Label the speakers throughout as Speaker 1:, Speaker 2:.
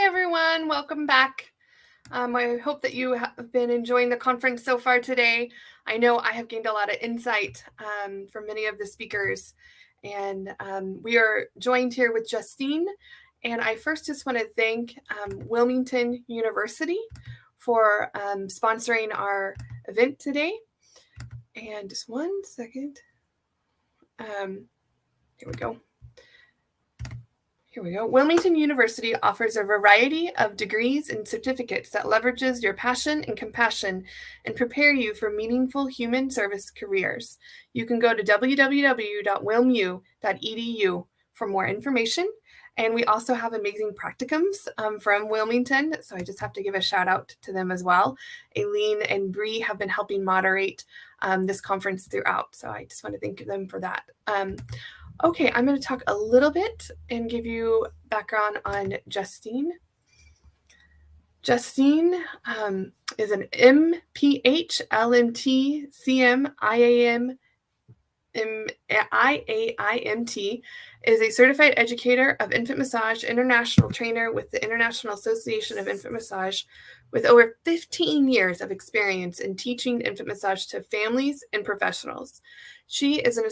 Speaker 1: everyone. Welcome back. I hope that you have been enjoying the conference so far today. I know I have gained a lot of insight from many of the speakers. And we are joined here with Justine. And I first just want to thank Wilmington University for sponsoring our event today. And just one second. Here we go. Here we go. Wilmington University offers a variety of degrees and certificates that leverages your passion and compassion and prepare you for meaningful human service careers. You can go to www.wilmu.edu for more information. And we also have amazing practicums from Wilmington, so I just have to give a shout out to them as well. Aileen and Bree have been helping moderate this conference throughout, so I just want to thank them for that. Okay, I'm going to talk a little bit and give you background on Justine. Justine is an MPH, LMT, CM, IAIMT, is a certified educator of infant massage, international trainer with the International Association of Infant Massage, with over 15 years of experience in teaching infant massage to families and professionals. She is an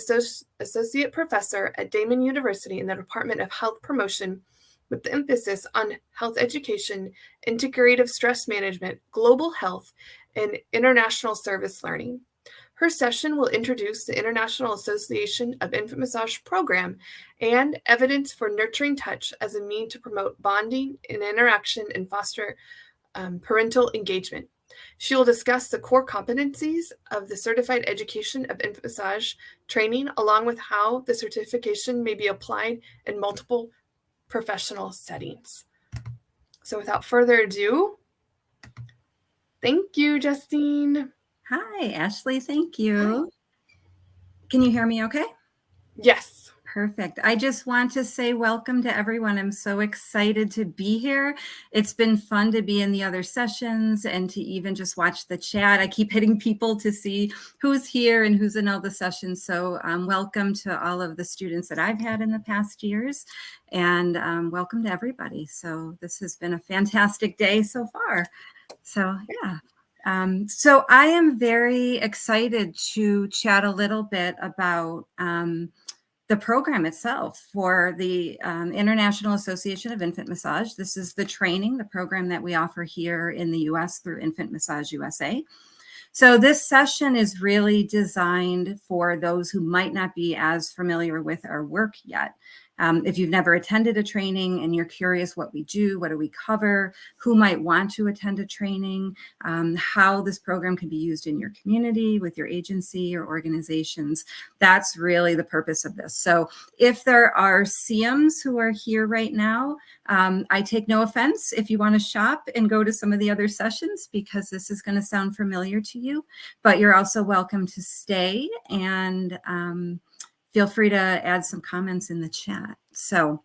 Speaker 1: associate professor at Damon University in the Department of Health Promotion, with the emphasis on health education, integrative stress management, global health, and international service learning. Her session will introduce the International Association of Infant Massage program and evidence for nurturing touch as a means to promote bonding and interaction and foster parental engagement. She will discuss the core competencies of the certified education of infant massage training, along with how the certification may be applied in multiple professional settings. So without further ado, thank you, Justine.
Speaker 2: Hi, Ashley. Thank you. Hi. Can you hear me okay?
Speaker 1: Yes.
Speaker 2: Perfect. I just want to say welcome to everyone. I'm so excited to be here. It's been fun to be in the other sessions and to even just watch the chat. I keep hitting people to see who's here and who's in all the sessions. So welcome to all of the students that I've had in the past years, and welcome to everybody. So this has been a fantastic day so far. So yeah. So I am very excited to chat a little bit about the program itself for the International Association of Infant Massage. This is the training, the program that we offer here in the US through Infant Massage USA. So this session is really designed for those who might not be as familiar with our work yet. If you've never attended a training and you're curious what we do, what do we cover, who might want to attend a training, how this program can be used in your community, with your agency or organizations, that's really the purpose of this. So if there are CEIMs who are here right now, I take no offense if you want to shop and go to some of the other sessions, because this is going to sound familiar to you, but you're also welcome to stay and feel free to add some comments in the chat. So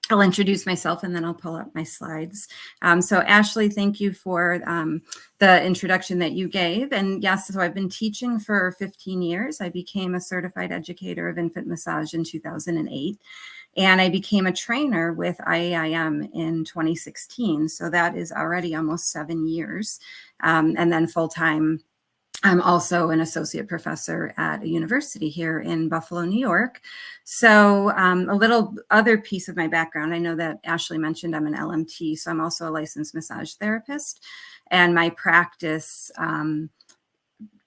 Speaker 2: I'll introduce myself and then I'll pull up my slides. So Ashley, thank you for the introduction that you gave. And yes, so I've been teaching for 15 years. I became a certified educator of infant massage in 2008. And I became a trainer with IAIM in 2016. So that is already almost 7 years. And then full-time, I'm also an associate professor at a university here in Buffalo, New York. So a little other piece of my background, I know that Ashley mentioned I'm an LMT, so I'm also a licensed massage therapist. And my practice, I'm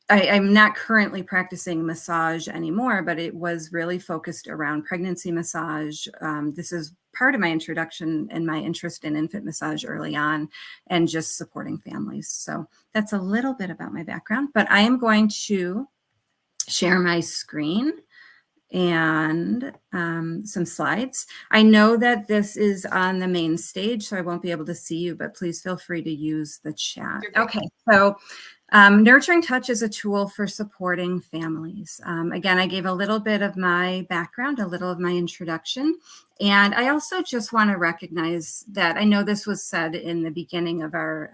Speaker 2: not currently practicing massage anymore, but it was really focused around pregnancy massage. This is part of my introduction and my interest in infant massage early on, and just supporting families. So that's a little bit about my background, but I am going to share my screen and some slides. I know that this is on the main stage, so I won't be able to see you, but please feel free to use the chat. Okay, so Nurturing Touch is a tool for supporting families. Again, I gave a little bit of my background, a little of my introduction. And I also just want to recognize that I know this was said in the beginning of our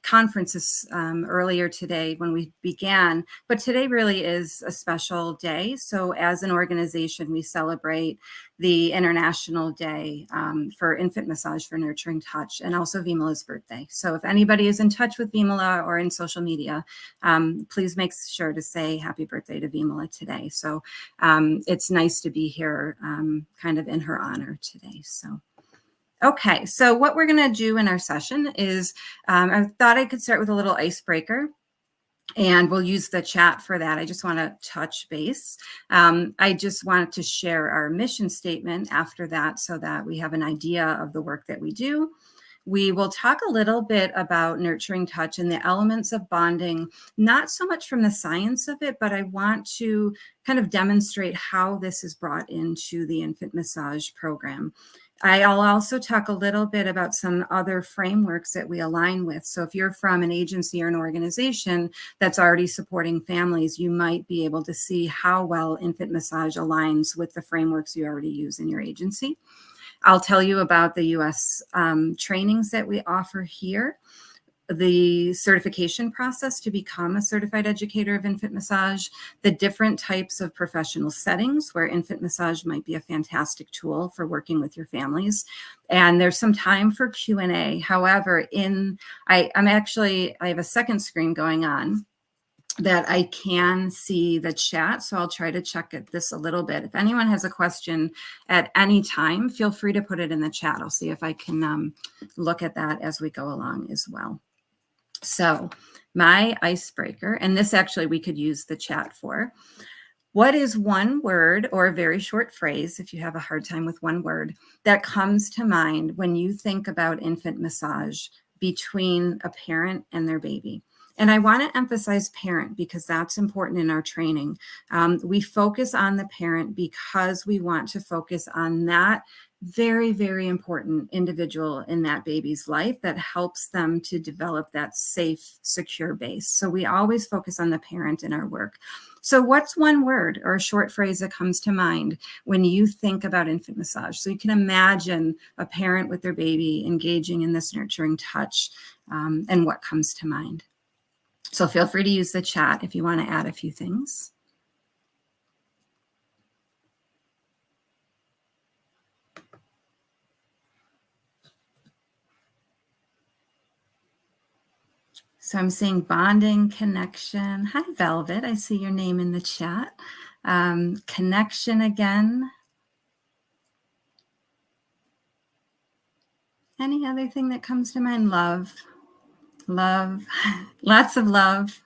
Speaker 2: conferences earlier today when we began, but today really is a special day. So as an organization, we celebrate the International Day for Infant Massage for Nurturing Touch, and also Vimala's birthday. So if anybody is in touch with Vimala or in social media, please make sure to say happy birthday to Vimala today. So it's nice to be here kind of in her honor today. So. Okay, so what we're going to do in our session is, I thought I could start with a little icebreaker, and we'll use the chat for that. I just want to touch base. I just wanted to share our mission statement after that so that we have an idea of the work that we do. We will talk a little bit about nurturing touch and the elements of bonding, not so much from the science of it, but I want to kind of demonstrate how this is brought into the infant massage program. I'll also talk a little bit about some other frameworks that we align with. So if you're from an agency or an organization that's already supporting families, you might be able to see how well infant massage aligns with the frameworks you already use in your agency. I'll tell you about the U.S. Trainings that we offer here, the certification process to become a certified educator of infant massage, the different types of professional settings where infant massage might be a fantastic tool for working with your families. And there's some time for Q&A. However, I have a second screen going on that I can see the chat. So I'll try to check this a little bit. If anyone has a question at any time, feel free to put it in the chat. I'll see if I can look at that as we go along as well. So my icebreaker, and this actually we could use the chat for. What is one word or a very short phrase, if you have a hard time with one word, that comes to mind when you think about infant massage between a parent and their baby? And I want to emphasize parent because that's important in our training. We focus on the parent because we want to focus on that very, very important individual in that baby's life that helps them to develop that safe, secure base. So we always focus on the parent in our work. So what's one word or a short phrase that comes to mind when you think about infant massage? So you can imagine a parent with their baby engaging in this nurturing touch, and what comes to mind. So feel free to use the chat if you want to add a few things. So I'm seeing bonding, connection. Hi, Velvet. I see your name in the chat. Connection again. Any other thing that comes to mind? Love. Love. Lots of love.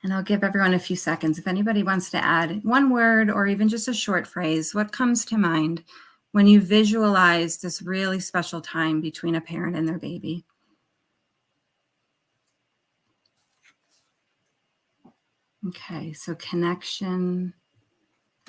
Speaker 2: And I'll give everyone a few seconds. If anybody wants to add one word or even just a short phrase, what comes to mind when you visualize this really special time between a parent and their baby? Okay, so connection.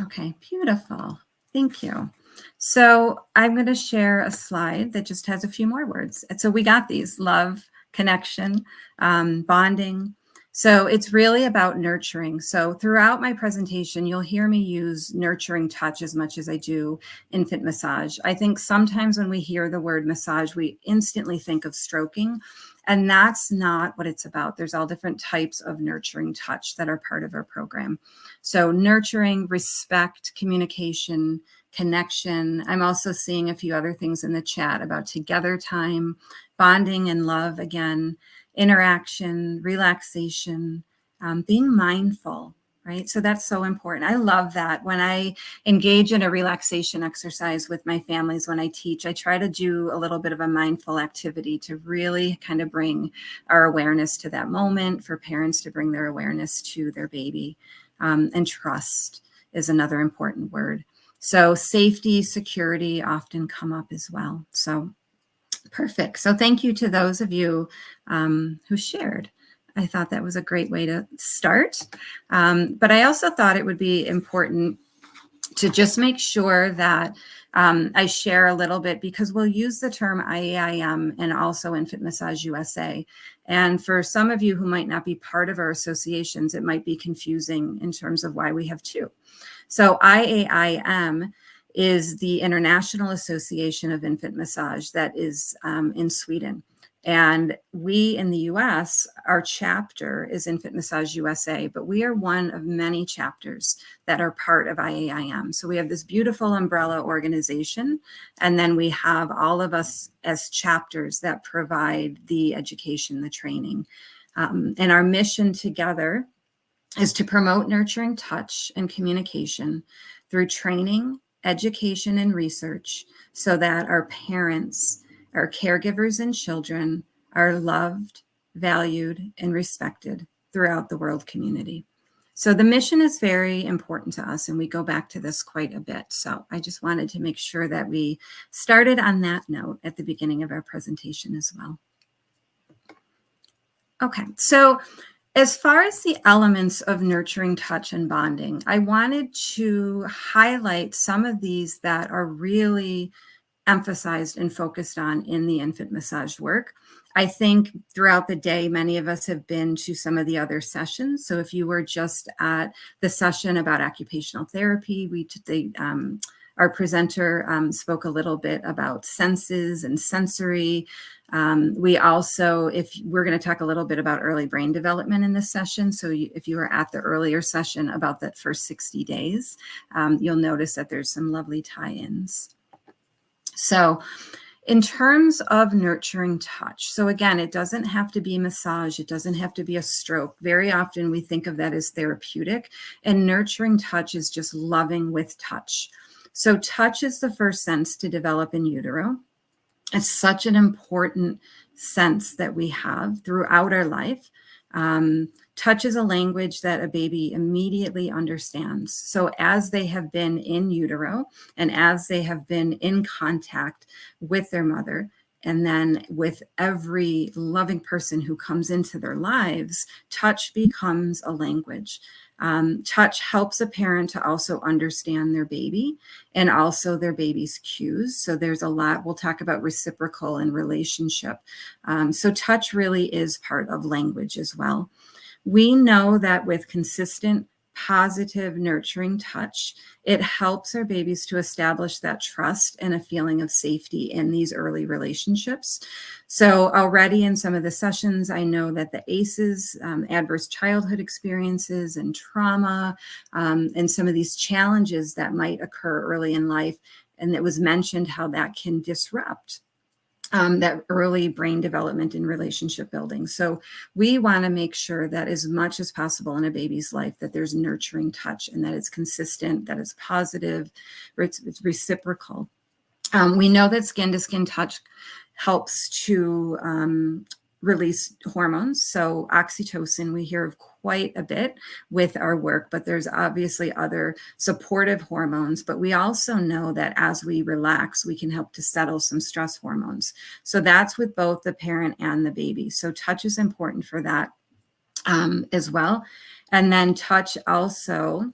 Speaker 2: Okay, beautiful. Thank you. So I'm going to share a slide that just has a few more words. And so we got these: love, connection, bonding. So it's really about nurturing. So throughout my presentation, you'll hear me use nurturing touch as much as I do infant massage. I think sometimes when we hear the word massage, we instantly think of stroking, and that's not what it's about. There's all different types of nurturing touch that are part of our program. So nurturing, respect, communication, connection. I'm also seeing a few other things in the chat about together time, bonding and love again, interaction, relaxation, being mindful, right? So that's so important. I love that. When I engage in a relaxation exercise with my families, when I teach, I try to do a little bit of a mindful activity to really kind of bring our awareness to that moment, for parents to bring their awareness to their baby. And trust is another important word. So safety, security often come up as well. So perfect. So thank you to those of you who shared. I thought that was a great way to start. But I also thought it would be important to just make sure that I share a little bit, because we'll use the term IAIM and also Infant Massage USA. And for some of you who might not be part of our associations, it might be confusing in terms of why we have two. So IAIM is the International Association of Infant Massage that is in Sweden. And we in the US, our chapter is Infant Massage USA, but we are one of many chapters that are part of IAIM. So we have this beautiful umbrella organization, and then we have all of us as chapters that provide the education, the training. And our mission together is to promote nurturing touch and communication through training, education, and research so that our parents, our caregivers, and children are loved, valued, and respected throughout the world community. So the mission is very important to us, and we go back to this quite a bit. So I just wanted to make sure that we started on that note at the beginning of our presentation as well. Okay, so as far as the elements of nurturing touch and bonding, I wanted to highlight some of these that are really emphasized and focused on in the infant massage work. I think throughout the day, many of us have been to some of the other sessions. So if you were just at the session about occupational therapy, our presenter spoke a little bit about senses and sensory. We also, if we're going to talk a little bit about early brain development in this session. So if you were at the earlier session about that first 60 days, you'll notice that there's some lovely tie-ins. So in terms of nurturing touch, so again, it doesn't have to be massage. It doesn't have to be a stroke. Very often we think of that as therapeutic, and nurturing touch is just loving with touch. So touch is the first sense to develop in utero. It's such an important sense that we have throughout our life. Touch is a language that a baby immediately understands. So as they have been in utero and as they have been in contact with their mother, and then with every loving person who comes into their lives, touch becomes a language. Touch helps a parent to also understand their baby and also their baby's cues. So there's a lot, we'll talk about reciprocal and relationship. So touch really is part of language as well. We know that with consistent, positive, nurturing touch, it helps our babies to establish that trust and a feeling of safety in these early relationships. So already in some of the sessions, I know that the ACEs, adverse childhood experiences and trauma, and some of these challenges that might occur early in life, and it was mentioned how that can disrupt that early brain development and relationship building. So we want to make sure that as much as possible in a baby's life that there's nurturing touch and that it's consistent, that it's positive, it's reciprocal. We know that skin-to-skin touch helps to release hormones. So oxytocin, we hear of quite a bit with our work, but there's obviously other supportive hormones. But we also know that as we relax, we can help to settle some stress hormones. So that's with both the parent and the baby. So touch is important for that as well. And then touch also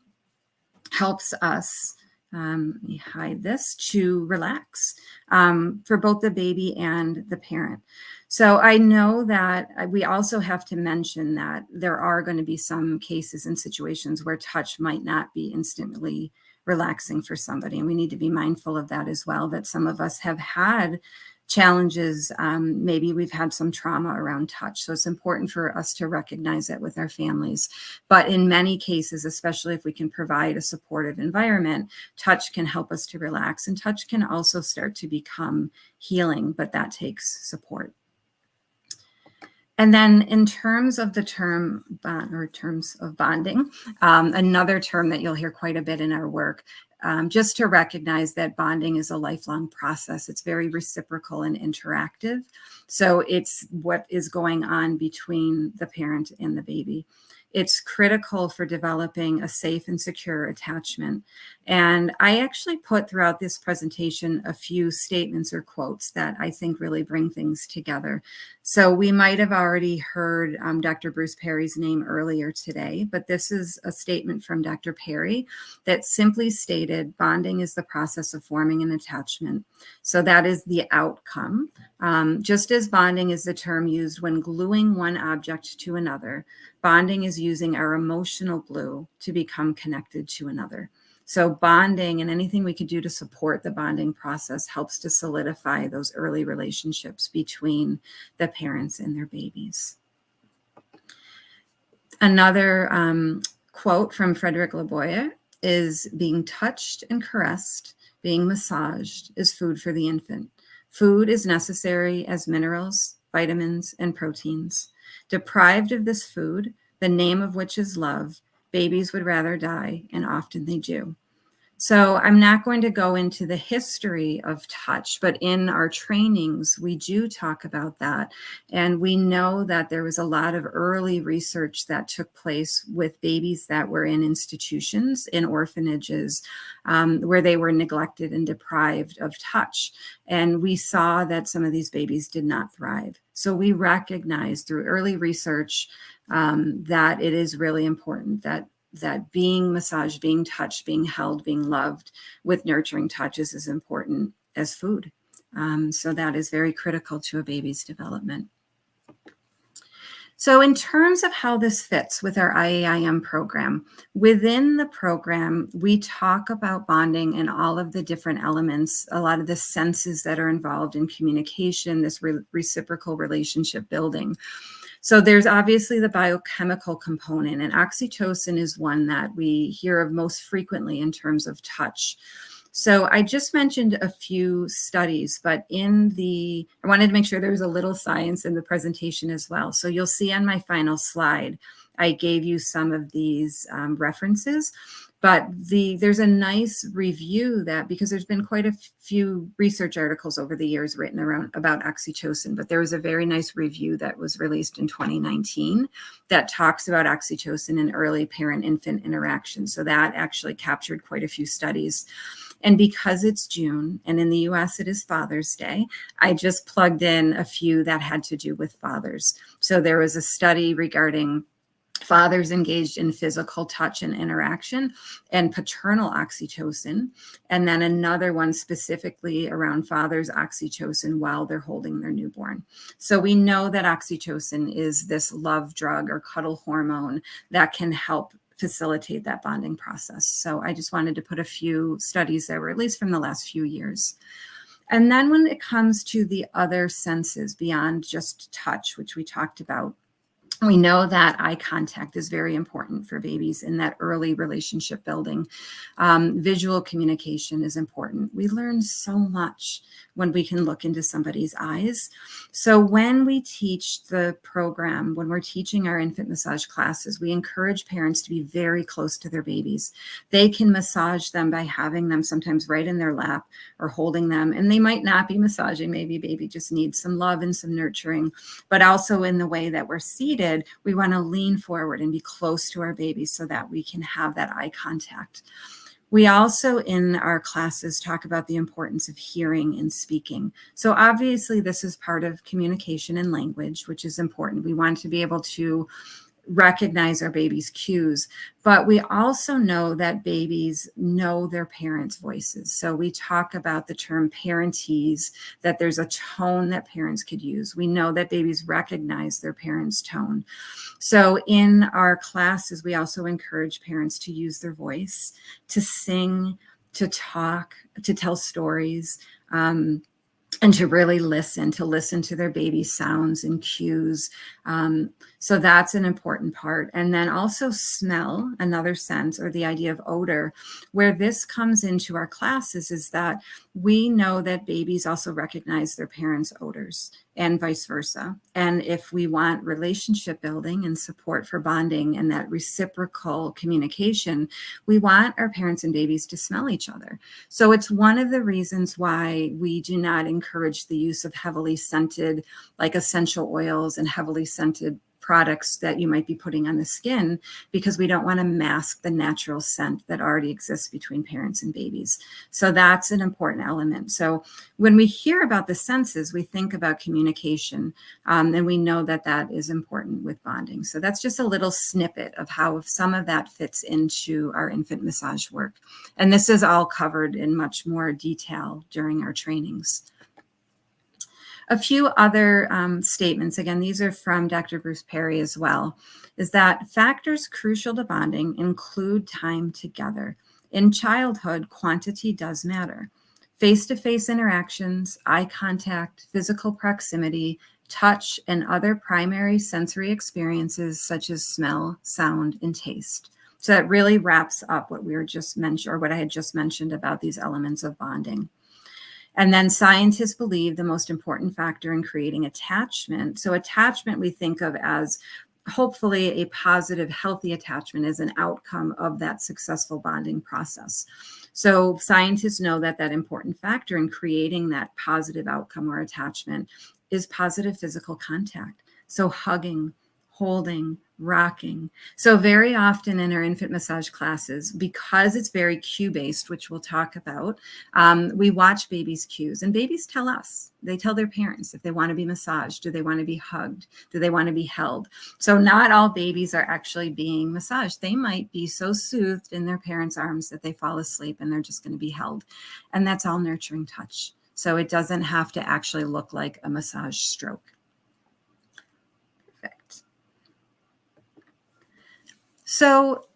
Speaker 2: helps us, let me hide this, to relax for both the baby and the parent. So I know that we also have to mention that there are going to be some cases and situations where touch might not be instantly relaxing for somebody. And we need to be mindful of that as well, that some of us have had challenges. Maybe we've had some trauma around touch. So it's important for us to recognize it with our families. But in many cases, especially if we can provide a supportive environment, touch can help us to relax, and touch can also start to become healing, but that takes support. And then in terms of the term bond, or terms of bonding, another term that you'll hear quite a bit in our work, just to recognize that bonding is a lifelong process. It's very reciprocal and interactive. So it's what is going on between the parent and the baby. It's critical for developing a safe and secure attachment. And I actually put throughout this presentation a few statements or quotes that I think really bring things together. So we might have already heard Dr. Bruce Perry's name earlier today, but this is a statement from Dr. Perry that simply stated, bonding is the process of forming an attachment. So that is the outcome. Just as bonding is the term used when gluing one object to another, bonding is using our emotional glue to become connected to another. So bonding and anything we could do to support the bonding process helps to solidify those early relationships between the parents and their babies. Another quote from Frederick Leboyer is, being touched and caressed, being massaged is food for the infant. Food is necessary as minerals, vitamins, and proteins. Deprived of this food, the name of which is love, babies would rather die, and often they do. So I'm not going to go into the history of touch, but in our trainings, we do talk about that. And we know that there was a lot of early research that took place with babies that were in institutions, in orphanages, where they were neglected and deprived of touch. And we saw that some of these babies did not thrive. So we recognize through early research that it is really important that being massaged, being touched, being held, being loved with nurturing touches is important as food. So that is very critical to a baby's development. So in terms of how this fits with our IAIM program, within the program, we talk about bonding and all of the different elements, a lot of the senses that are involved in communication, this reciprocal relationship building. So there's obviously the biochemical component, and oxytocin is one that we hear of most frequently in terms of touch. So I just mentioned a few studies, but I wanted to make sure there was a little science in the presentation as well. So you'll see on my final slide, I gave you some of these references, but there's a nice review that, because there's been quite a few research articles over the years written about oxytocin, but there was a very nice review that was released in 2019 that talks about oxytocin in early parent-infant interaction. So that actually captured quite a few studies. And because it's June, and in the US it is Father's Day, I just plugged in a few that had to do with fathers. So there was a study regarding fathers engaged in physical touch and interaction and paternal oxytocin, and then another one specifically around fathers' oxytocin while they're holding their newborn. So we know that oxytocin is this love drug or cuddle hormone that can help facilitate that bonding process. So I just wanted to put a few studies that were at least from the last few years. And then when it comes to the other senses beyond just touch, which we talked about, we know that eye contact is very important for babies in that early relationship building. Visual communication is important. We learn so much when we can look into somebody's eyes. So when we teach the program, when we're teaching our infant massage classes, we encourage parents to be very close to their babies. They can massage them by having them sometimes right in their lap or holding them. And they might not be massaging, maybe baby just needs some love and some nurturing, but also in the way that we're seated, we want to lean forward and be close to our baby so that we can have that eye contact. We also in our classes talk about the importance of hearing and speaking. So obviously this is part of communication and language, which is important. We want to be able to recognize our baby's cues, but we also know that babies know their parents' voices. So we talk about the term parentese, that there's a tone that parents could use. We know that babies recognize their parents' tone. So in our classes, we also encourage parents to use their voice, to sing, to talk, to tell stories, and to really listen to their baby's sounds and cues. So that's an important part. And then also smell, another sense, or the idea of odor. Where this comes into our classes is that we know that babies also recognize their parents' odors and vice versa. And if we want relationship building and support for bonding and that reciprocal communication, we want our parents and babies to smell each other. So it's one of the reasons why we do not encourage the use of heavily scented, like essential oils and heavily scented products that you might be putting on the skin, because we don't want to mask the natural scent that already exists between parents and babies. So that's an important element. So when we hear about the senses, we think about communication, and we know that that is important with bonding. So that's just a little snippet of how some of that fits into our infant massage work. And this is all covered in much more detail during our trainings. A few other statements, again, these are from Dr. Bruce Perry as well, is that factors crucial to bonding include time together. In childhood, quantity does matter. Face-to-face interactions, eye contact, physical proximity, touch, and other primary sensory experiences such as smell, sound, and taste. So that really wraps up what we were just mentioned, or what I had just mentioned about these elements of bonding. And then scientists believe the most important factor in creating attachment. So attachment we think of as hopefully a positive, healthy attachment as an outcome of that successful bonding process. So scientists know that that important factor in creating that positive outcome or attachment is positive physical contact. So hugging, holding, rocking. So very often in our infant massage classes, because it's very cue-based, which we'll talk about, we watch babies' cues, and babies tell us. They tell their parents if they want to be massaged, do they want to be hugged, do they want to be held. So not all babies are actually being massaged. They might be so soothed in their parents' arms that they fall asleep and they're just going to be held. And that's all nurturing touch. So it doesn't have to actually look like a massage stroke. Perfect. So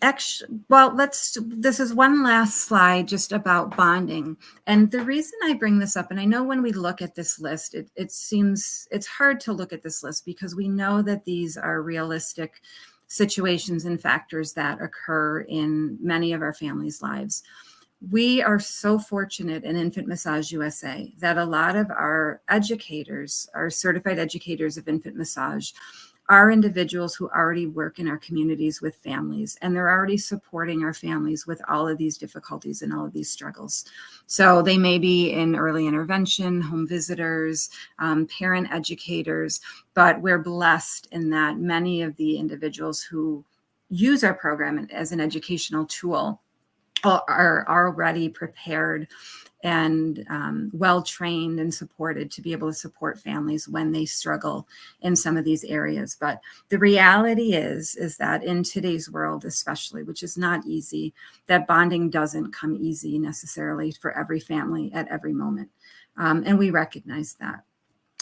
Speaker 2: this is one last slide just about bonding. And the reason I bring this up, and I know when we look at this list, it seems it's hard to look at this list because we know that these are realistic situations and factors that occur in many of our families' lives. We are so fortunate in Infant Massage USA that a lot of our educators, our certified educators of infant massage, are individuals who already work in our communities with families, and they're already supporting our families with all of these difficulties and all of these struggles. So they may be in early intervention, home visitors, parent educators, but we're blessed in that many of the individuals who use our program as an educational tool are already prepared and well-trained and supported to be able to support families when they struggle in some of these areas. But the reality is that in today's world, especially, which is not easy, that bonding doesn't come easy necessarily for every family at every moment. And we recognize that.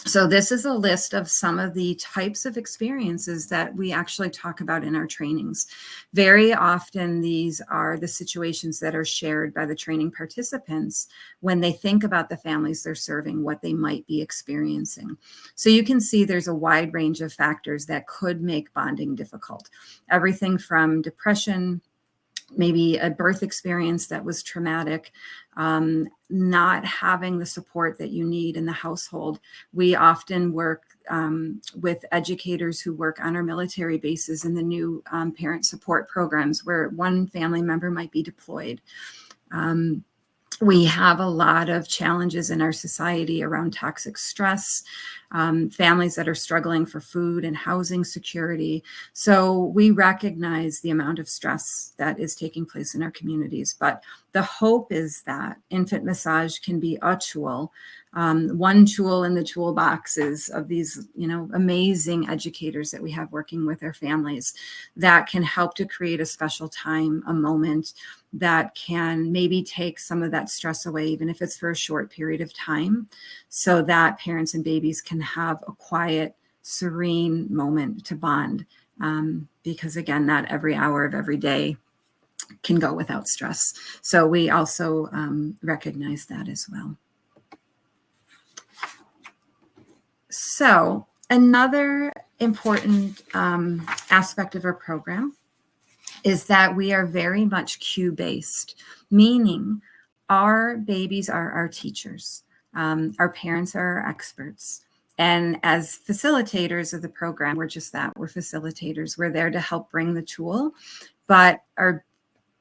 Speaker 2: So this is a list of some of the types of experiences that we actually talk about in our trainings. Very often, these are the situations that are shared by the training participants when they think about the families they're serving, what they might be experiencing. So you can see there's a wide range of factors that could make bonding difficult. Everything from depression, maybe a birth experience that was traumatic, not having the support that you need in the household. We often work with educators who work on our military bases in the new parent support programs where one family member might be deployed. We have a lot of challenges in our society around toxic stress, families that are struggling for food and housing security. So we recognize the amount of stress that is taking place in our communities. But the hope is that infant massage can be a tool, one tool in the toolboxes of these, amazing educators that we have working with our families that can help to create a special time, a moment that can maybe take some of that stress away, even if it's for a short period of time, so that parents and babies can have a quiet, serene moment to bond. Because again, not every hour of every day can go without stress. So we also recognize that as well. So another important aspect of our program is that we are very much cue-based, meaning our babies are our teachers. Our parents are our experts. And as facilitators of the program, we're just that. We're facilitators. We're there to help bring the tool, but our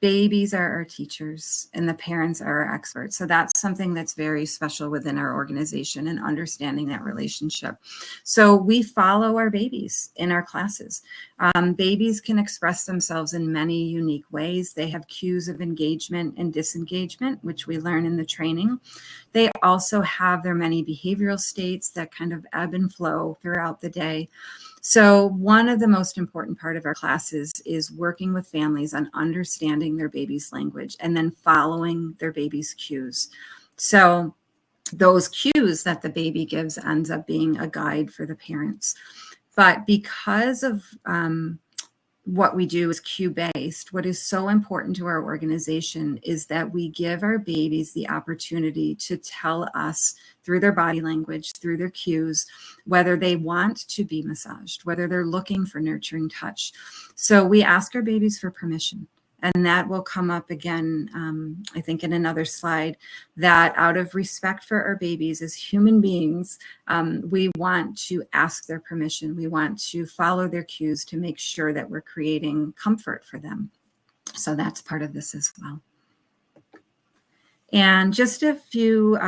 Speaker 2: babies are our teachers and the parents are our experts. So that's something that's very special within our organization and understanding that relationship. So we follow our babies in our classes. Babies can express themselves in many unique ways. They have cues of engagement and disengagement, which we learn in the training. They also have their many behavioral states that kind of ebb and flow throughout the day. So one of the most important part of our classes is working with families on understanding their baby's language and then following their baby's cues. So those cues that the baby gives ends up being a guide for the parents. But because of what we do is cue-based. What is so important to our organization is that we give our babies the opportunity to tell us through their body language, through their cues, whether they want to be massaged, whether they're looking for nurturing touch. So we ask our babies for permission. And that will come up again, I think, in another slide, that out of respect for our babies as human beings, we want to ask their permission. We want to follow their cues to make sure that we're creating comfort for them. So that's part of this as well. And just a few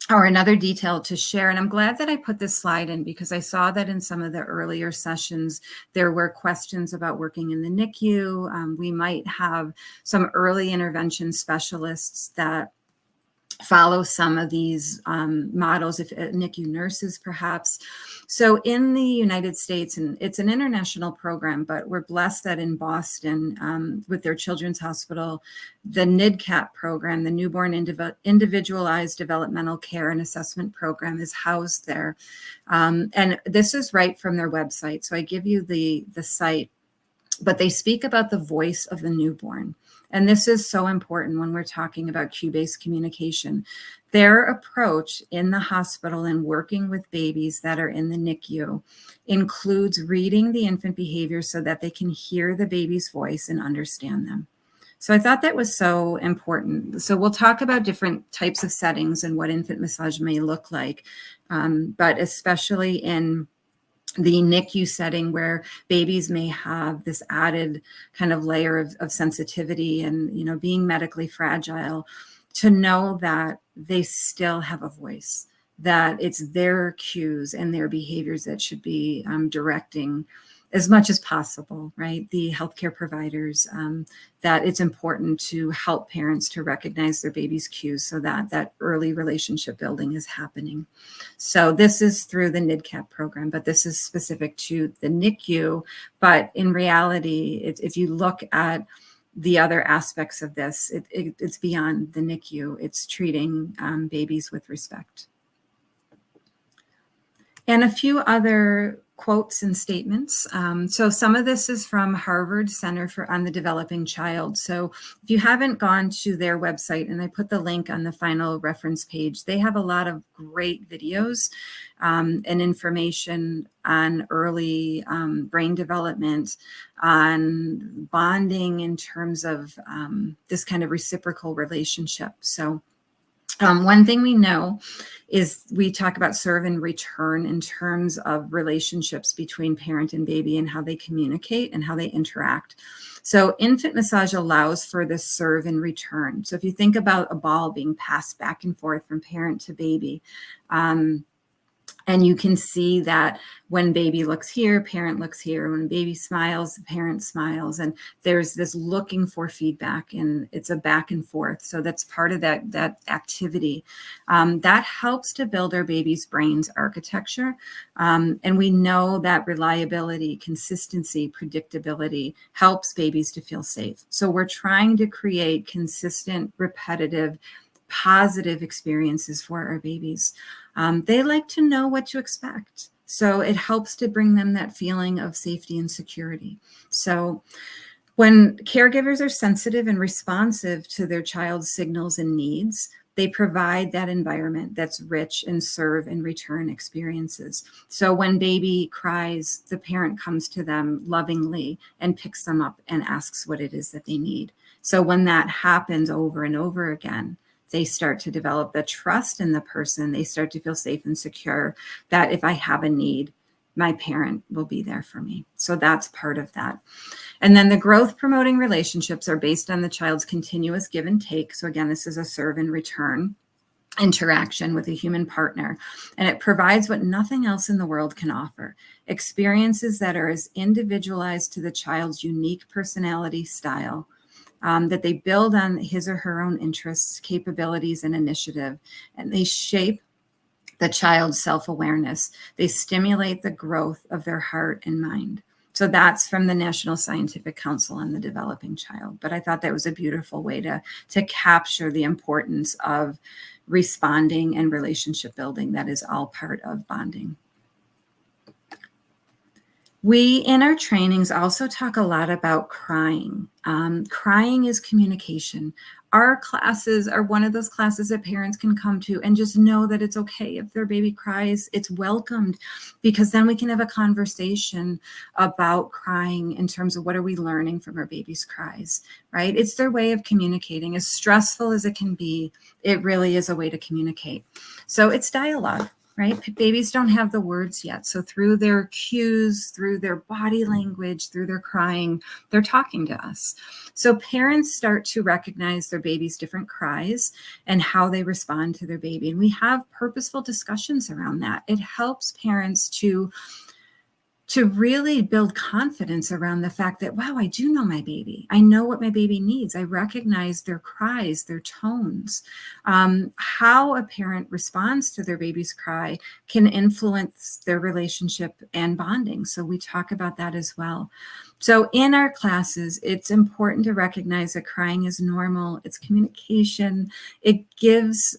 Speaker 2: or another detail to share. And I'm glad that I put this slide in because I saw that in some of the earlier sessions, there were questions about working in the NICU. We might have some early intervention specialists that follow some of these models, if NICU nurses perhaps. So in the United States, and it's an international program, but we're blessed that in Boston with their children's hospital, the NIDCAP program, the Newborn Individualized Developmental Care and Assessment Program, is housed there. And this is right from their website. So I give you the site, but they speak about the voice of the newborn. And this is so important when we're talking about cue-based communication. Their approach in the hospital and working with babies that are in the NICU includes reading the infant behavior so that they can hear the baby's voice and understand them. So I thought that was so important. So we'll talk about different types of settings and what infant massage may look like, but especially in the NICU setting where babies may have this added kind of layer of sensitivity and, you know, being medically fragile, to know that they still have a voice, that it's their cues and their behaviors that should be directing as much as possible, right? The healthcare providers, that it's important to help parents to recognize their baby's cues so that that early relationship building is happening. So this is through the NIDCAP program, but this is specific to the NICU. But in reality, if you look at the other aspects of this, it's beyond the NICU. It's treating babies with respect. And a few other quotes and statements. So some of this is from Harvard Center on the Developing Child. So if you haven't gone to their website, and I put the link on the final reference page, they have a lot of great videos and information on early brain development, on bonding in terms of this kind of reciprocal relationship. So one thing we know is we talk about serve and return in terms of relationships between parent and baby and how they communicate and how they interact. So infant massage allows for this serve and return. So if you think about a ball being passed back and forth from parent to baby, and you can see that when baby looks here, parent looks here. When baby smiles, the parent smiles. And there's this looking for feedback, and it's a back and forth. So that's part of that activity. That helps to build our baby's brain's architecture. And we know that reliability, consistency, predictability helps babies to feel safe. So we're trying to create consistent, repetitive, positive experiences for our babies. They like to know what to expect. So it helps to bring them that feeling of safety and security. So when caregivers are sensitive and responsive to their child's signals and needs, they provide that environment that's rich in serve and return experiences. So when baby cries, the parent comes to them lovingly and picks them up and asks what it is that they need. So when that happens over and over again, they start to develop the trust in the person. They start to feel safe and secure that if I have a need, my parent will be there for me. So that's part of that. And then the growth promoting relationships are based on the child's continuous give and take. So again, this is a serve and return interaction with a human partner. And it provides what nothing else in the world can offer: experiences that are as individualized to the child's unique personality style, that they build on his or her own interests, capabilities, and initiative, and they shape the child's self-awareness. They stimulate the growth of their heart and mind. So that's from the National Scientific Council on the Developing Child. But I thought that was a beautiful way to capture the importance of responding and relationship building. That is all part of bonding. We, in our trainings, also talk a lot about crying. Crying is communication. Our classes are one of those classes that parents can come to and just know that it's okay if their baby cries. It's welcomed, because then we can have a conversation about crying in terms of what are we learning from our baby's cries, right? It's their way of communicating. As stressful as it can be, it really is a way to communicate. So it's dialogue. Right? Babies don't have the words yet. So through their cues, through their body language, through their crying, they're talking to us. So parents start to recognize their baby's different cries and how they respond to their baby. And we have purposeful discussions around that. It helps parents to really build confidence around the fact that, wow, I do know my baby. I know what my baby needs. I recognize their cries, their tones. How a parent responds to their baby's cry can influence their relationship and bonding. So we talk about that as well. So in our classes, it's important to recognize that crying is normal. It's communication. It gives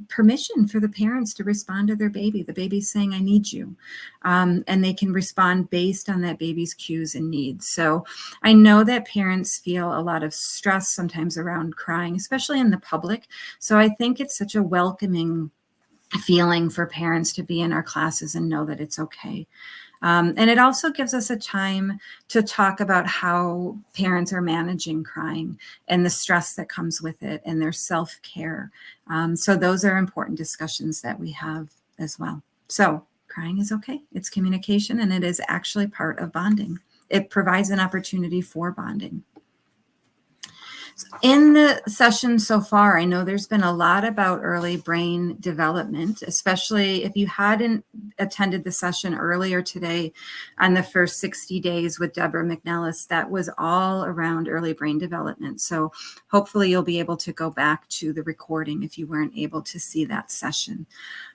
Speaker 2: permission for the parents to respond to their baby. The baby's saying, I need you. And they can respond based on that baby's cues and needs. So I know that parents feel a lot of stress sometimes around crying, especially in the public. So I think it's such a welcoming feeling for parents to be in our classes and know that it's okay. And it also gives us a time to talk about how parents are managing crying and the stress that comes with it and their self-care. So those are important discussions that we have as well. So crying is okay. It's communication, and it is actually part of bonding. It provides an opportunity for bonding. In the session so far, I know there's been a lot about early brain development, especially if you hadn't attended the session earlier today on the first 60 days with Deborah McNellis. That was all around early brain development. So hopefully you'll be able to go back to the recording if you weren't able to see that session.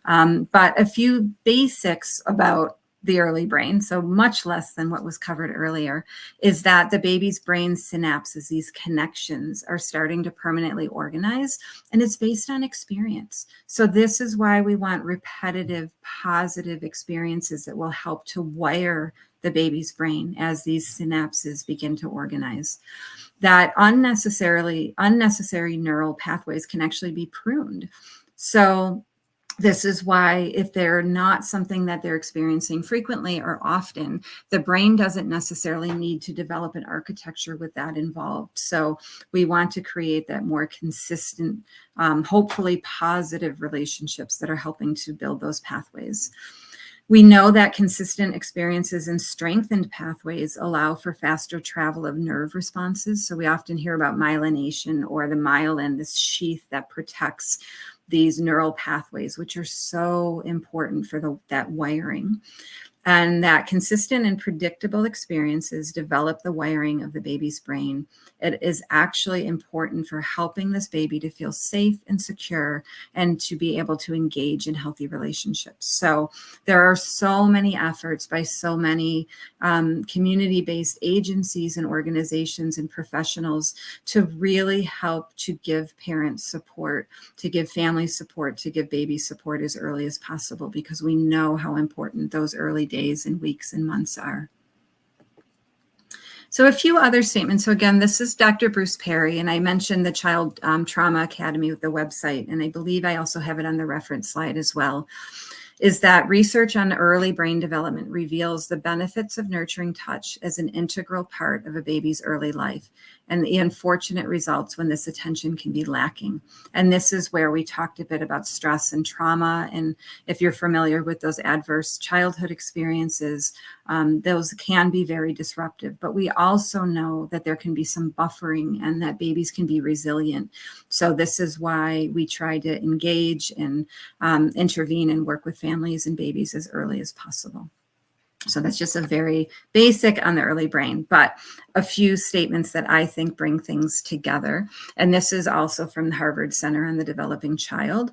Speaker 2: But a few basics about the early brain, so much less than what was covered earlier, is that the baby's brain synapses, these connections, are starting to permanently organize, and it's based on experience. So this is why we want repetitive, positive experiences that will help to wire the baby's brain as these synapses begin to organize. That unnecessary neural pathways can actually be pruned. So this is why, if they're not something that they're experiencing frequently or often, the brain doesn't necessarily need to develop an architecture with that involved. So we want to create that more consistent, hopefully positive relationships that are helping to build those pathways. We know that consistent experiences and strengthened pathways allow for faster travel of nerve responses. So we often hear about myelination, or the myelin, this sheath that protects these neural pathways, which are so important for that wiring. And that consistent and predictable experiences develop the wiring of the baby's brain. It is actually important for helping this baby to feel safe and secure and to be able to engage in healthy relationships. So there are so many efforts by so many community-based agencies and organizations and professionals to really help to give parents support, to give families support, to give babies support as early as possible, because we know how important those early days and weeks and months are. So a few other statements. So again, this is Dr. Bruce Perry, and I mentioned the Child Trauma Academy with the website, and I believe I also have it on the reference slide as well, is that research on early brain development reveals the benefits of nurturing touch as an integral part of a baby's early life, and the unfortunate results when this attention can be lacking. And this is where we talked a bit about stress and trauma. And if you're familiar with those adverse childhood experiences, those can be very disruptive. But we also know that there can be some buffering and that babies can be resilient. So this is why we try to engage and intervene and work with families and babies as early as possible. So that's just a very basic on the early brain, but a few statements that I think bring things together. And this is also from the Harvard Center on the Developing Child,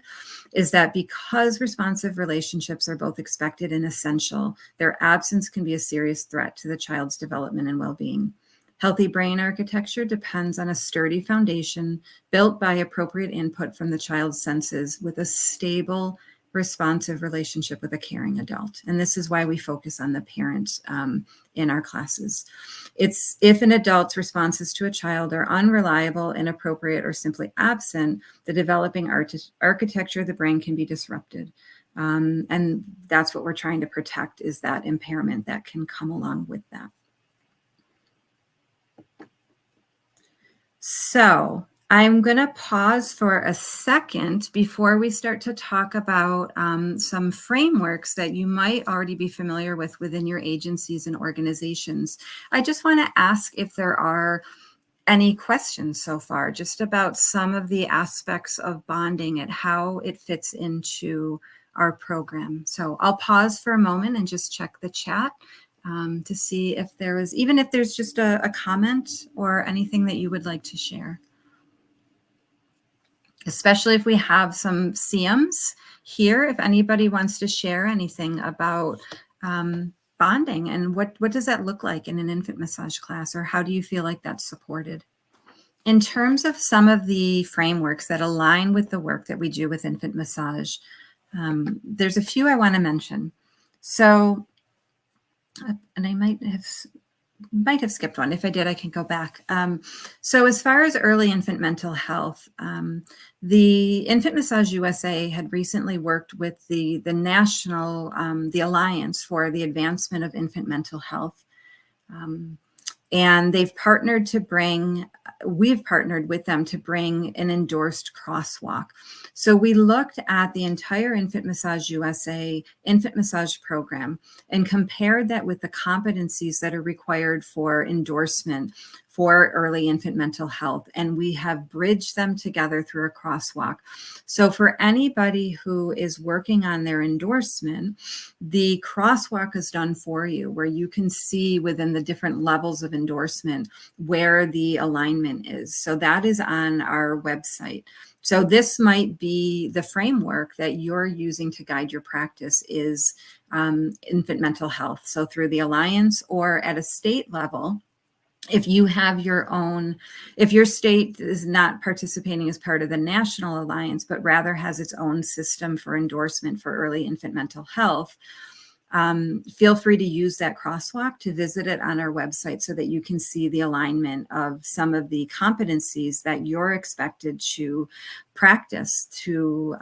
Speaker 2: is that because responsive relationships are both expected and essential, their absence can be a serious threat to the child's development and well-being. Healthy brain architecture depends on a sturdy foundation built by appropriate input from the child's senses with a stable responsive relationship with a caring adult. And this is why we focus on the parent in our classes. It's if an adult's responses to a child are unreliable, inappropriate, or simply absent, the developing architecture of the brain can be disrupted. And that's what we're trying to protect, is that impairment that can come along with that. So I'm going to pause for a second before we start to talk about some frameworks that you might already be familiar with within your agencies and organizations. I just want to ask if there are any questions so far, just about some of the aspects of bonding and how it fits into our program. So I'll pause for a moment and just check the chat to see if there is, even if there's just a comment or anything that you would like to share. Especially if we have some CEIMs here, if anybody wants to share anything about bonding and what does that look like in an infant massage class, or how do you feel like that's supported? In terms of some of the frameworks that align with the work that we do with infant massage, there's a few I want to mention. So, and I might have skipped one. If I did, I can go back. So as far as early infant mental health, the Infant Massage USA had recently worked with the national, the Alliance for the Advancement of Infant Mental Health. And we've partnered with them to bring an endorsed crosswalk. So we looked at the entire Infant Massage USA infant massage program and compared that with the competencies that are required for endorsement for early infant mental health. And we have bridged them together through a crosswalk. So for anybody who is working on their endorsement, the crosswalk is done for you, where you can see within the different levels of endorsement where the alignment is. So that is on our website. So this might be the framework that you're using to guide your practice is infant mental health. So through the Alliance or at a state level, if you have your own, if your state is not participating as part of the National Alliance, but rather has its own system for endorsement for early infant mental health, feel free to use that crosswalk to visit it on our website so that you can see the alignment of some of the competencies that you're expected to practice to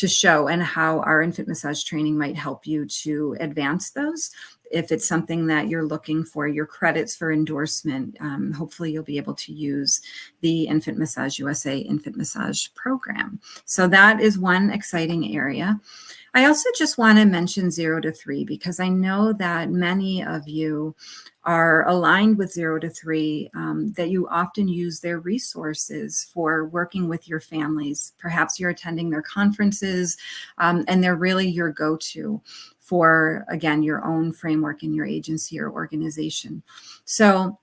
Speaker 2: show, and how our infant massage training might help you to advance those. If it's something that you're looking for your credits for endorsement, hopefully you'll be able to use the Infant Massage USA Infant Massage Program. So that is one exciting area. I also just want to mention 0 to 3, because I know that many of you are aligned with 0 to 3, that you often use their resources for working with your families. Perhaps you're attending their conferences, and they're really your go-to for, again, your own framework in your agency or organization. So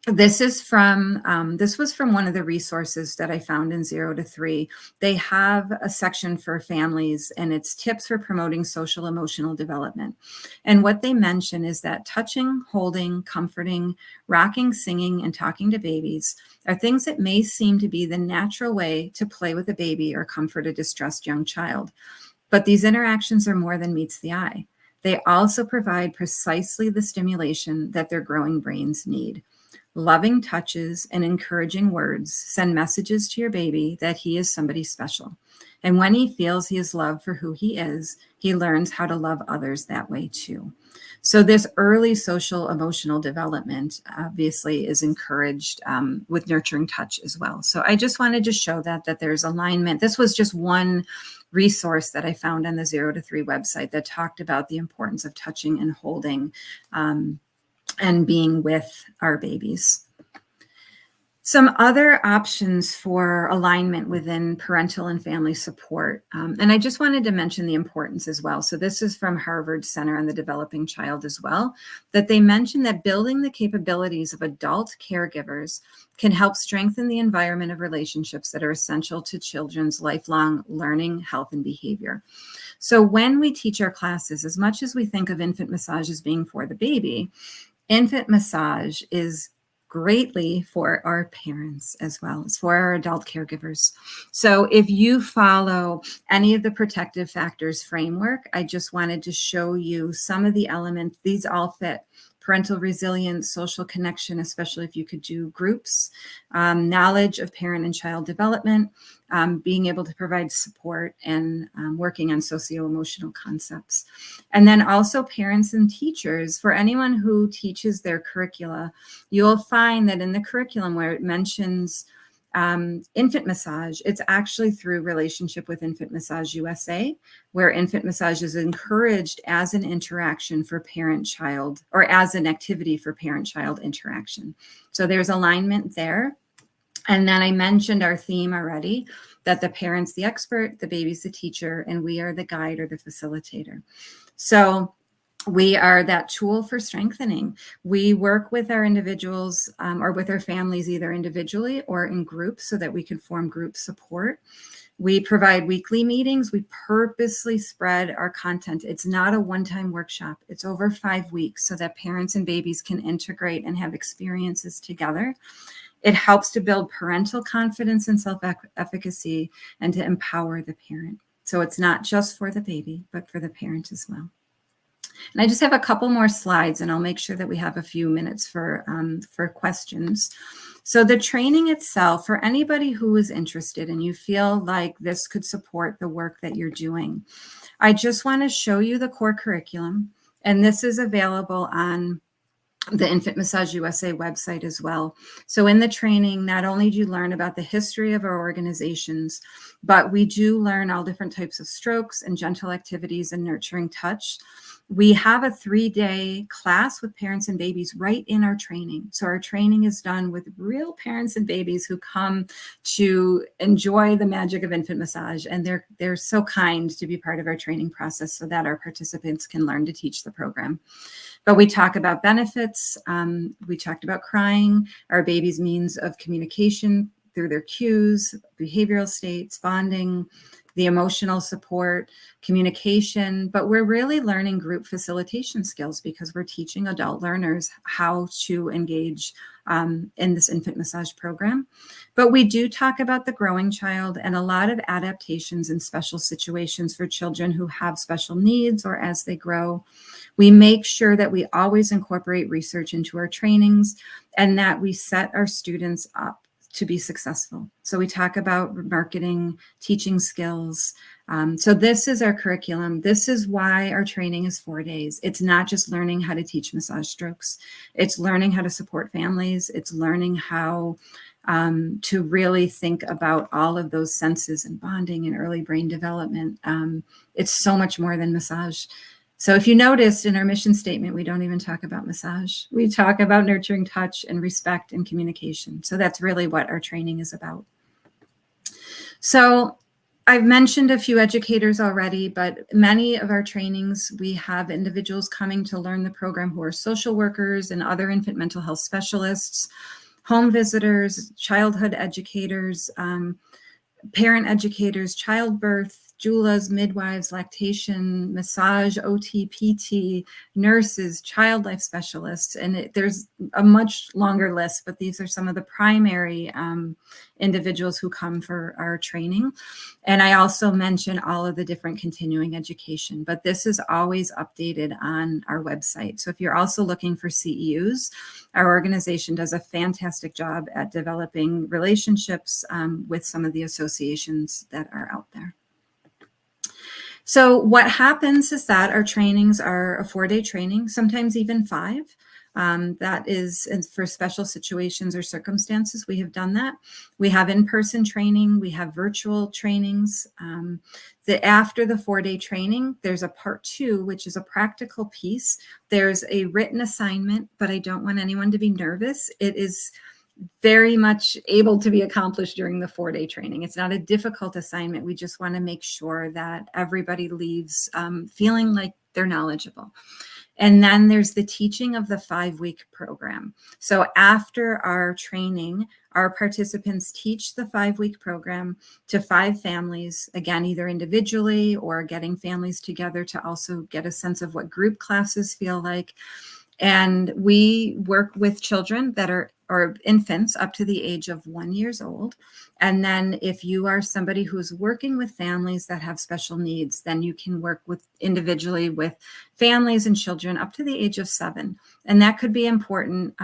Speaker 2: this was from one of the resources that I found in 0 to 3. They have a section for families, and it's tips for promoting social emotional development. And what they mention is that touching, holding, comforting, rocking, singing, and talking to babies are things that may seem to be the natural way to play with a baby or comfort a distressed young child. But these interactions are more than meets the eye. They also provide precisely the stimulation that their growing brains need. Loving touches and encouraging words send messages to your baby that he is somebody special. And when he feels he is loved for who he is, he learns how to love others that way too. So this early social emotional development obviously is encouraged with nurturing touch as well. So I just wanted to show that there's alignment. This was just one resource that I found on the 0 to 3 website that talked about the importance of touching and holding and being with our babies. Some other options for alignment within parental and family support. And I just wanted to mention the importance as well. So this is from Harvard Center on the Developing Child as well, that they mention that building the capabilities of adult caregivers can help strengthen the environment of relationships that are essential to children's lifelong learning, health, and behavior. So when we teach our classes, as much as we think of infant massage as being for the baby, infant massage is greatly for our parents as well as for our adult caregivers. So if you follow any of the protective factors framework, I just wanted to show you some of the elements. These all fit: parental resilience, social connection, especially if you could do groups, knowledge of parent and child development, being able to provide support, and working on socio-emotional concepts. And then also parents and teachers. For anyone who teaches their curricula, you'll find that in the curriculum where it mentions infant massage, it's actually through relationship with Infant Massage USA, where infant massage is encouraged as an interaction for parent-child, or as an activity for parent-child interaction. So there's alignment there. And then I mentioned our theme already, that the parent's the expert, the baby's the teacher, and we are the guide or the facilitator. So we are that tool for strengthening. We work with our individuals or with our families, either individually or in groups, so that we can form group support. We provide weekly meetings. We purposely spread our content. It's not a one-time workshop. It's over 5 weeks so that parents and babies can integrate and have experiences together. It helps to build parental confidence and self-efficacy and to empower the parent. So it's not just for the baby, but for the parent as well. And I just have a couple more slides, and I'll make sure that we have a few minutes for questions. So the training itself, for anybody who is interested and you feel like this could support the work that you're doing, I just want to show you the core curriculum. And this is available on the Infant Massage USA website as well. So in the training, not only do you learn about the history of our organizations, but we do learn all different types of strokes and gentle activities and nurturing touch. We have a 3-day class with parents and babies right in our training. So our training is done with real parents and babies who come to enjoy the magic of infant massage. And they're so kind to be part of our training process so that our participants can learn to teach the program. But we talk about benefits. We talked about crying, our baby's means of communication through their cues, behavioral states, bonding, the emotional support, communication, but we're really learning group facilitation skills because we're teaching adult learners how to engage in this infant massage program. But we do talk about the growing child and a lot of adaptations in special situations for children who have special needs or as they grow. We make sure that we always incorporate research into our trainings and that we set our students up to be successful. So we talk about marketing, teaching skills. So this is our curriculum. This is why our training is 4 days. It's not just learning how to teach massage strokes. It's learning how to support families. It's learning how to really think about all of those senses and bonding and early brain development. It's so much more than massage. So if you noticed in our mission statement, we don't even talk about massage. We talk about nurturing touch and respect and communication. So that's really what our training is about. So I've mentioned a few educators already, but many of our trainings, we have individuals coming to learn the program who are social workers and other infant mental health specialists, home visitors, childhood educators, parent educators, childbirth, doulas, midwives, lactation, massage, OT, PT, nurses, child life specialists. And there's a much longer list, but these are some of the primary individuals who come for our training. And I also mention all of the different continuing education, but this is always updated on our website. So if you're also looking for CEUs, our organization does a fantastic job at developing relationships with some of the associations that are out there. So what happens is that our trainings are a 4-day training, sometimes even 5. That is for special situations or circumstances. We have done that. We have in-person training. We have virtual trainings. After the 4-day training, there's a part 2, which is a practical piece. There's a written assignment, but I don't want anyone to be nervous. It is very much able to be accomplished during the 4-day training. It's not a difficult assignment. We just want to make sure that everybody leaves feeling like they're knowledgeable. And then there's the teaching of the 5-week program. So after our training, our participants teach the 5-week program to 5 families, again, either individually or getting families together to also get a sense of what group classes feel like. And we work with children that are, or infants up to the age of 1 year old. And then if you are somebody who's working with families that have special needs, then you can work with individually with families and children up to the age of 7. And that could be important,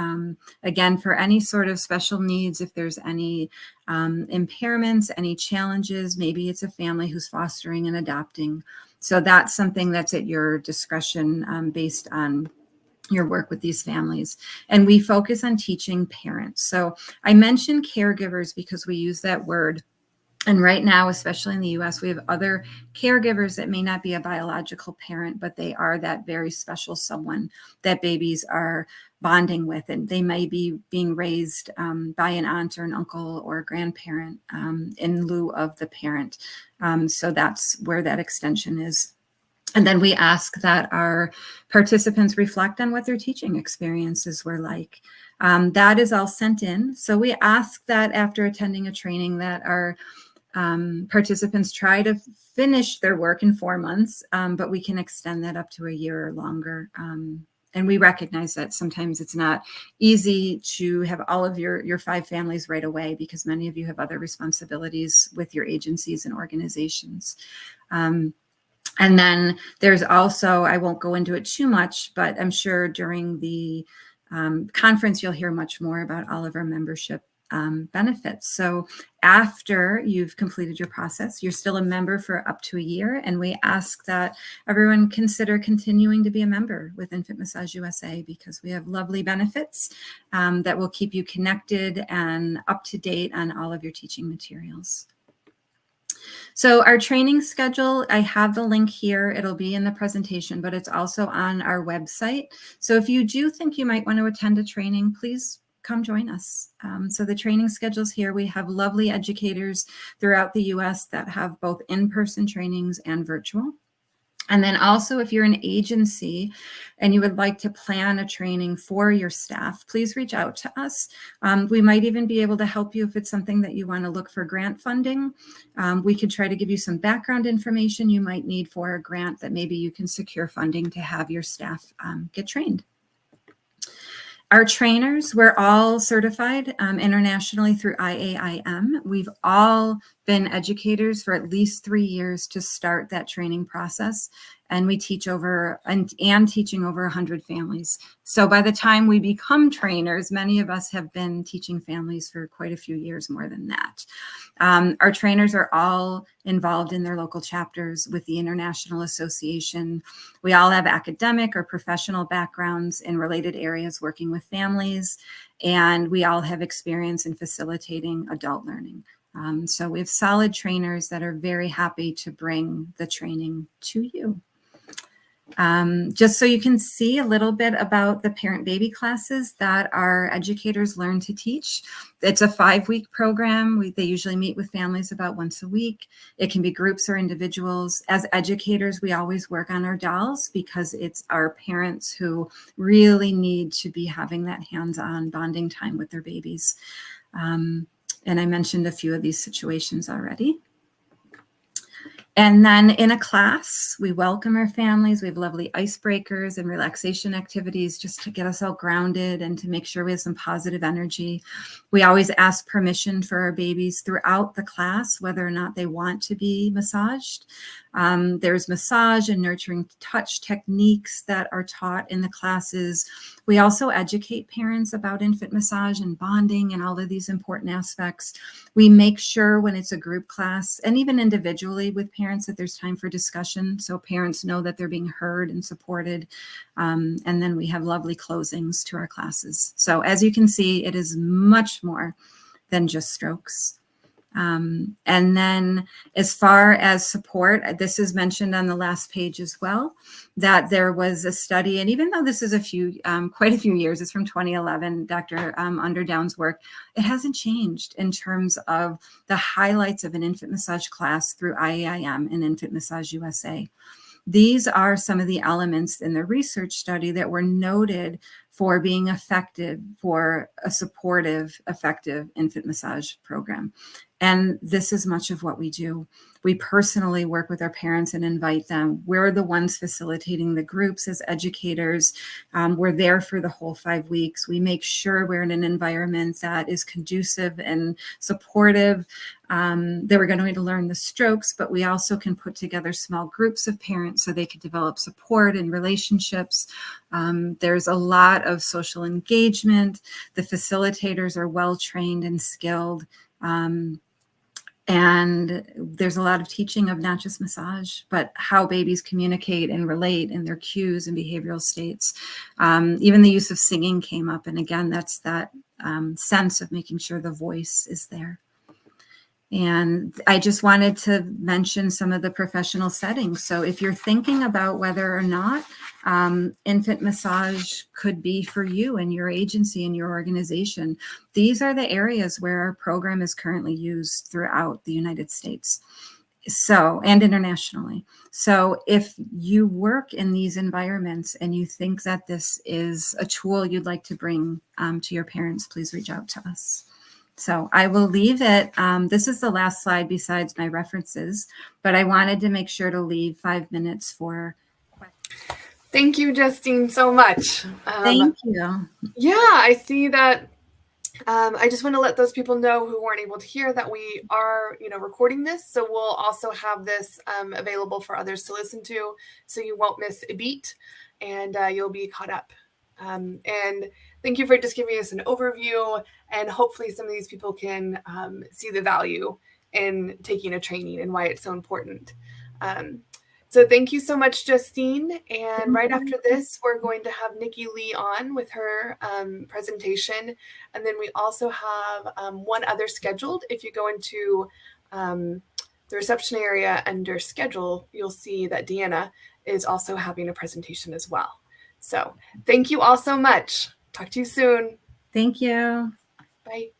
Speaker 2: again, for any sort of special needs. If there's any impairments, any challenges, maybe it's a family who's fostering and adopting. So that's something that's at your discretion based on your work with these families. And we focus on teaching parents. So I mentioned caregivers because we use that word. And right now, especially in the US, we have other caregivers that may not be a biological parent, but they are that very special someone that babies are bonding with. And they may be being raised by an aunt or an uncle or a grandparent in lieu of the parent. So that's where that extension is. And then we ask that our participants reflect on what their teaching experiences were like. That is all sent in. So we ask that after attending a training that our participants try to finish their work in 4 months, but we can extend that up to a year or longer. And we recognize that sometimes it's not easy to have all of your 5 families right away because many of you have other responsibilities with your agencies and organizations. And then there's also, I won't go into it too much, but I'm sure during the conference, you'll hear much more about all of our membership benefits. So after you've completed your process, you're still a member for up to a year. And we ask that everyone consider continuing to be a member with Infant Massage USA because we have lovely benefits that will keep you connected and up to date on all of your teaching materials. So our training schedule, I have the link here. It'll be in the presentation, but it's also on our website. So if you do think you might want to attend a training, please come join us. So the training schedule's here. We have lovely educators throughout the US that have both in-person trainings and virtual. And then also, if you're an agency and you would like to plan a training for your staff, please reach out to us. We might even be able to help you if it's something that you want to look for grant funding. We could try to give you some background information you might need for a grant that maybe you can secure funding to have your staff get trained. Our trainers, we're all certified internationally through IAIM. We've all been educators for at least 3 years to start that training process. And we teach over and teaching over 100 families. So by the time we become trainers, many of us have been teaching families for quite a few years more than that. Our trainers are all involved in their local chapters with the International Association. We all have academic or professional backgrounds in related areas working with families, and we all have experience in facilitating adult learning. So we have solid trainers that are very happy to bring the training to you. Just so you can see a little bit about the parent-baby classes that our educators learn to teach. It's a 5-week program. They usually meet with families about once a week. It can be groups or individuals. As educators, we always work on our dolls because it's our parents who really need to be having that hands-on bonding time with their babies. And I mentioned a few of these situations already. And then in a class, we welcome our families. We have lovely icebreakers and relaxation activities just to get us all grounded and to make sure we have some positive energy. We always ask permission for our babies throughout the class, whether or not they want to be massaged. There's massage and nurturing touch techniques that are taught in the classes. We also educate parents about infant massage and bonding and all of these important aspects. We make sure when it's a group class and even individually with parents that there's time for discussion so parents know that they're being heard and supported. And then we have lovely closings to our classes. So as you can see, it is much more than just strokes. And then as far as support, this is mentioned on the last page as well, that there was a study, and even though this is quite a few years, it's from 2011, Dr. Underdown's work, it hasn't changed in terms of the highlights of an infant massage class through IAIM and Infant Massage USA. These are some of the elements in the research study that were noted for being effective for a supportive, effective infant massage program. And this is much of what we do. We personally work with our parents and invite them. We're the ones facilitating the groups as educators. We're there for the whole 5 weeks. We make sure we're in an environment that is conducive and supportive. They were going to learn the strokes, but we also can put together small groups of parents so they can develop support and relationships. There's a lot of social engagement. The facilitators are well trained and skilled. And there's a lot of teaching of not just massage, but how babies communicate and relate in their cues and behavioral states. Even the use of singing came up. And again, that's that sense of making sure the voice is there. And I just wanted to mention some of the professional settings. So if you're thinking about whether or not infant massage could be for you and your agency and your organization, these are the areas where our program is currently used throughout the United States. So, and internationally. So if you work in these environments and you think that this is a tool you'd like to bring to your parents, please reach out to us. So I will leave it. This is the last slide besides my references, but I wanted to make sure to leave 5 minutes for questions.
Speaker 1: Thank you, Justine, so much.
Speaker 2: Thank you.
Speaker 1: Yeah, I see that. I just want to let those people know who weren't able to hear that we are, recording this. So we'll also have this available for others to listen to, so you won't miss a beat and you'll be caught up. And thank you for just giving us an overview, and hopefully some of these people can see the value in taking a training and why it's so important. So thank you so much, Justine. And right after this, we're going to have Nikki Lee on with her presentation. And then we also have one other scheduled. If you go into the reception area under schedule, you'll see that Deanna is also having a presentation as well. So thank you all so much. Talk to you soon.
Speaker 2: Thank you.
Speaker 1: Bye.